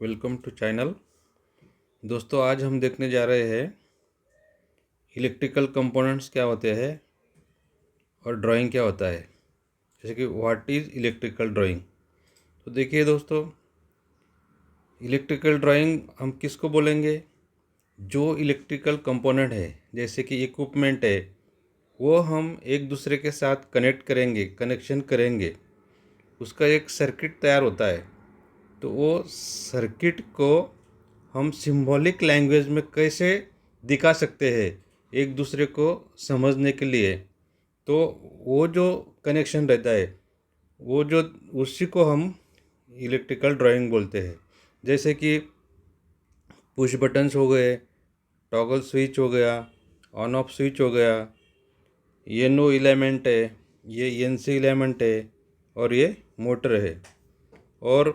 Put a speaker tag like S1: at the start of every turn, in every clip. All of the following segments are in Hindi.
S1: Welcome to channel. दोस्तों, आज हम देखने जा रहे हैं इलेक्ट्रिकल कंपोनेंट्स क्या होते हैं और ड्राइंग क्या होता है। जैसे कि व्हाट इज़ इलेक्ट्रिकल ड्राइंग। तो देखिए दोस्तों, इलेक्ट्रिकल ड्राइंग हम किसको बोलेंगे? जो इलेक्ट्रिकल कंपोनेंट है, जैसे कि इक्विपमेंट है, वो हम एक दूसरे के साथ कनेक्ट करेंगे, कनेक्शन करेंगे, उसका एक सर्किट तैयार होता है। तो वो सर्किट को हम सिंबॉलिक लैंग्वेज में कैसे दिखा सकते हैं एक दूसरे को समझने के लिए। तो वो जो कनेक्शन रहता है, वो जो उसी को हम इलेक्ट्रिकल ड्राइंग बोलते हैं। जैसे कि पुश बटन्स हो गए, टॉगल स्विच हो गया, ऑन ऑफ स्विच हो गया, ये नो एलिमेंट है, ये एनसी एलिमेंट है, और ये मोटर है, और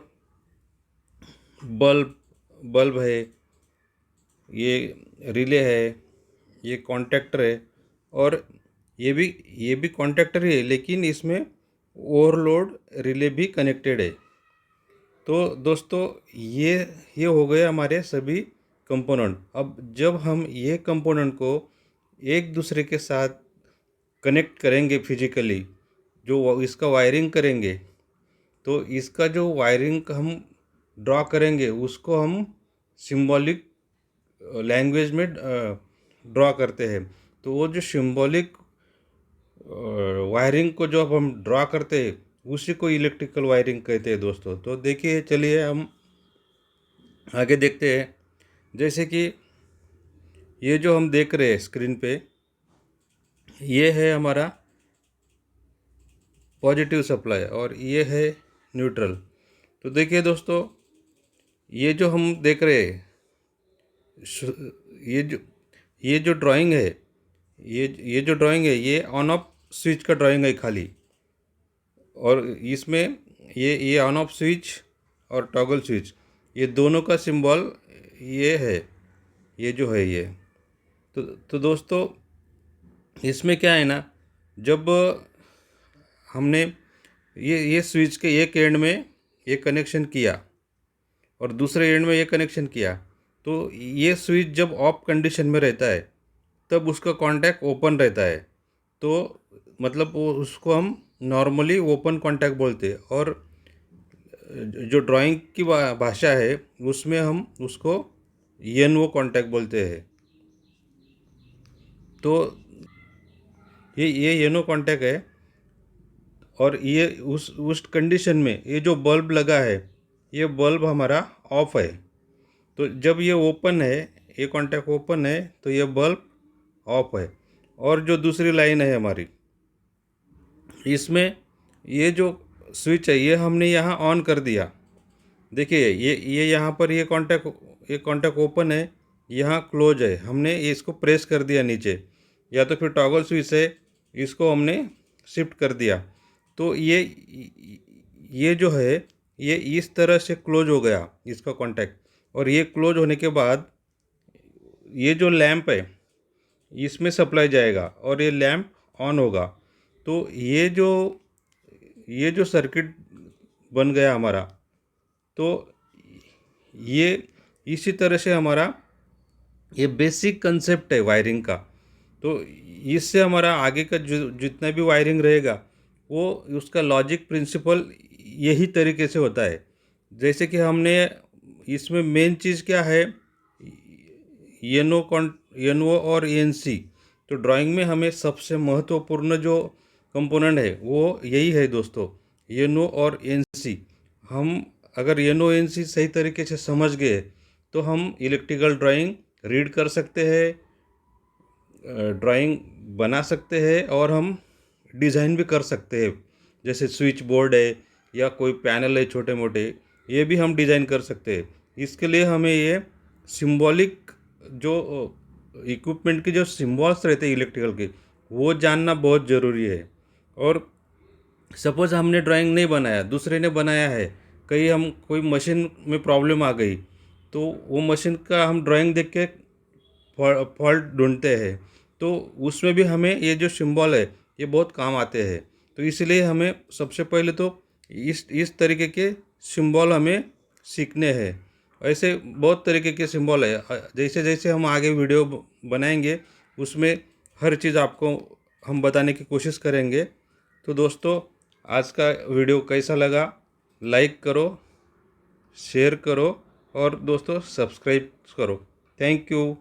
S1: बल्ब बल्ब है, ये रिले है, ये कॉन्टैक्टर है, और ये भी कॉन्टैक्टर ही है, लेकिन इसमें ओवरलोड रिले भी कनेक्टेड है। तो दोस्तों, ये हो गए हमारे सभी कंपोनेंट। अब जब हम ये कंपोनेंट को एक दूसरे के साथ कनेक्ट करेंगे फिजिकली, जो इसका वायरिंग करेंगे, तो इसका जो वायरिंग हम ड्रॉ करेंगे उसको हम सिंबॉलिक लैंग्वेज में ड्रॉ करते हैं। तो वो जो सिंबॉलिक वायरिंग को जो अब हम ड्रॉ करते हैं, उसी को इलेक्ट्रिकल वायरिंग कहते हैं दोस्तों। तो देखिए, चलिए हम आगे देखते हैं। जैसे कि ये जो हम देख रहे हैं स्क्रीन पे, ये है हमारा पॉजिटिव सप्लाई और ये है न्यूट्रल। तो देखिए दोस्तों, ये जो हम देख रहे हैं, ये जो ये जो ड्राइंग है, ये जो ड्राइंग है, ये ऑन ऑफ स्विच का ड्राइंग है खाली। और इसमें ये ऑन ऑफ स्विच और टॉगल स्विच, ये दोनों का सिंबल ये है, ये जो है ये। तो दोस्तों, इसमें क्या है ना, जब हमने ये स्विच के एक एंड में ये कनेक्शन किया और दूसरे एंड में ये कनेक्शन किया, तो ये स्विच जब ऑफ कंडीशन में रहता है तब उसका कॉन्टैक्ट ओपन रहता है। तो मतलब वो उसको हम नॉर्मली ओपन कॉन्टैक्ट बोलते हैं, और जो ड्राइंग की भाषा है उसमें हम उसको एनओ कॉन्टैक्ट बोलते हैं। तो ये एनओ कॉन्टैक्ट है, और ये उस कंडीशन में ये जो बल्ब लगा है, ये बल्ब हमारा ऑफ है। तो जब ये ओपन है, ये कॉन्टैक्ट ओपन है, तो ये बल्ब ऑफ है। और जो दूसरी लाइन है हमारी, इसमें ये जो स्विच है, ये हमने यहाँ ऑन कर दिया। देखिए, ये यहाँ पर ये कॉन्टैक्ट ओपन है, यहाँ क्लोज है, हमने इसको प्रेस कर दिया नीचे, या तो फिर टॉगल स्विच है, इसको हमने शिफ्ट कर दिया। तो ये जो है, ये इस तरह से क्लोज हो गया इसका कॉन्टैक्ट। और ये क्लोज होने के बाद ये जो लैंप है, इसमें सप्लाई जाएगा और ये लैंप ऑन होगा। तो ये जो सर्किट बन गया हमारा, तो ये इसी तरह से हमारा ये बेसिक कंसेप्ट है वायरिंग का। तो इससे हमारा आगे का जितना भी वायरिंग रहेगा, वो उसका लॉजिक प्रिंसिपल यही तरीके से होता है। जैसे कि हमने इसमें मेन चीज़ क्या है, एनओ और एनसी। तो ड्राइंग में हमें सबसे महत्वपूर्ण जो कंपोनेंट है वो यही है दोस्तों, एनओ और एनसी। हम अगर एनओ एनसी सही तरीके से समझ गए, तो हम इलेक्ट्रिकल ड्राइंग रीड कर सकते हैं, ड्राइंग बना सकते हैं, और हम डिज़ाइन भी कर सकते हैं। जैसे स्विच बोर्ड है या कोई पैनल है छोटे मोटे, ये भी हम डिज़ाइन कर सकते हैं। इसके लिए हमें ये सिंबॉलिक जो इक्विपमेंट के जो सिम्बॉल्स रहते हैं इलेक्ट्रिकल के, वो जानना बहुत ज़रूरी है। और सपोज़ हमने ड्राइंग नहीं बनाया, दूसरे ने बनाया है, कहीं हम कोई मशीन में प्रॉब्लम आ गई, तो वो मशीन का हम ड्राइंग देख के फॉल्ट ढूंढते हैं। तो उसमें भी हमें ये जो सिंबल है, ये बहुत काम आते हैं। तो इसलिए हमें सबसे पहले तो इस तरीके के सिंबल हमें सीखने हैं। ऐसे बहुत तरीके के सिंबल है। जैसे जैसे हम आगे वीडियो बनाएंगे उसमें हर चीज़ आपको हम बताने की कोशिश करेंगे। तो दोस्तों, आज का वीडियो कैसा लगा, लाइक करो, शेयर करो और दोस्तों सब्सक्राइब करो। Thank you.